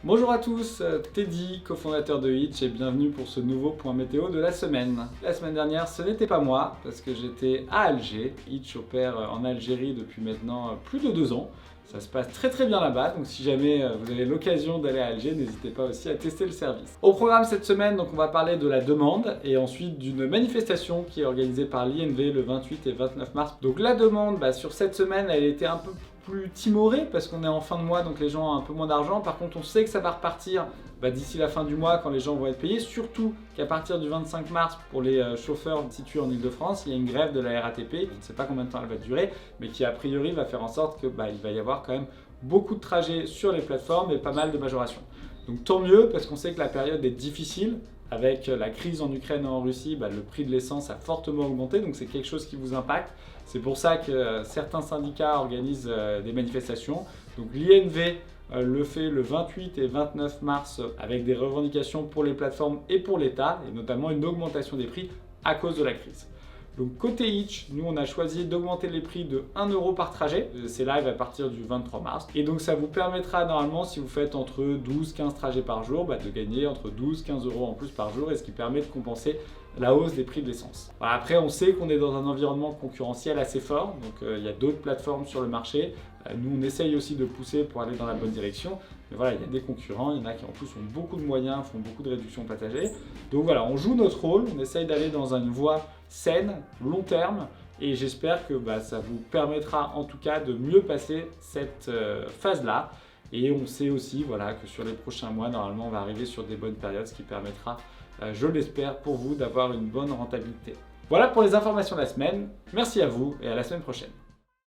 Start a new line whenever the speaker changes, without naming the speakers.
Bonjour à tous, Teddy, cofondateur de Hitch, et bienvenue pour ce nouveau point météo de la semaine. La semaine dernière, ce n'était pas moi, parce que j'étais à Alger. Hitch opère en Algérie depuis maintenant plus de 2 ans. Ça se passe très bien là-bas, donc si jamais vous avez l'occasion d'aller à Alger, n'hésitez pas aussi à tester le service. Au programme cette semaine, donc on va parler de la demande et ensuite d'une manifestation qui est organisée par l'INV le 28 et 29 mars. Donc la demande, sur cette semaine, elle était un peu plus timorée parce qu'on est en fin de mois, donc les gens ont un peu moins d'argent. Par contre, on sait que ça va repartir d'ici la fin du mois quand les gens vont être payés, surtout qu'à partir du 25 mars, pour les chauffeurs situés en Ile-de-France, il y a une grève de la RATP, on ne sait pas combien de temps elle va durer, mais qui a priori va faire en sorte que il va y avoir quand même beaucoup de trajets sur les plateformes et pas mal de majorations. Donc tant mieux, parce qu'on sait que la période est difficile. Avec la crise en Ukraine et en Russie, le prix de l'essence a fortement augmenté, donc c'est quelque chose qui vous impacte. C'est pour ça que certains syndicats organisent des manifestations. Donc l'INV le fait le 28 et 29 mars avec des revendications pour les plateformes et pour l'État, et notamment une augmentation des prix à cause de la crise. Donc côté Hitch, nous on a choisi d'augmenter les prix de 1 euro par trajet. C'est live à partir du 23 mars. Et donc ça vous permettra normalement, si vous faites entre 12-15 trajets par jour, de gagner entre 12-15 euros en plus par jour, et ce qui permet de compenser la hausse des prix de l'essence. Après, on sait qu'on est dans un environnement concurrentiel assez fort, donc il y a d'autres plateformes sur le marché. Nous, on essaye aussi de pousser pour aller dans la bonne direction. Mais voilà, il y a des concurrents, il y en a qui en plus ont beaucoup de moyens, font beaucoup de réductions de passagers. Donc voilà, on joue notre rôle, on essaye d'aller dans une voie saine, long terme, et j'espère que ça vous permettra en tout cas de mieux passer cette phase-là. Et on sait aussi que sur les prochains mois, normalement, on va arriver sur des bonnes périodes, ce qui permettra, je l'espère, pour vous d'avoir une bonne rentabilité. Voilà pour les informations de la semaine. Merci à vous et à la semaine prochaine.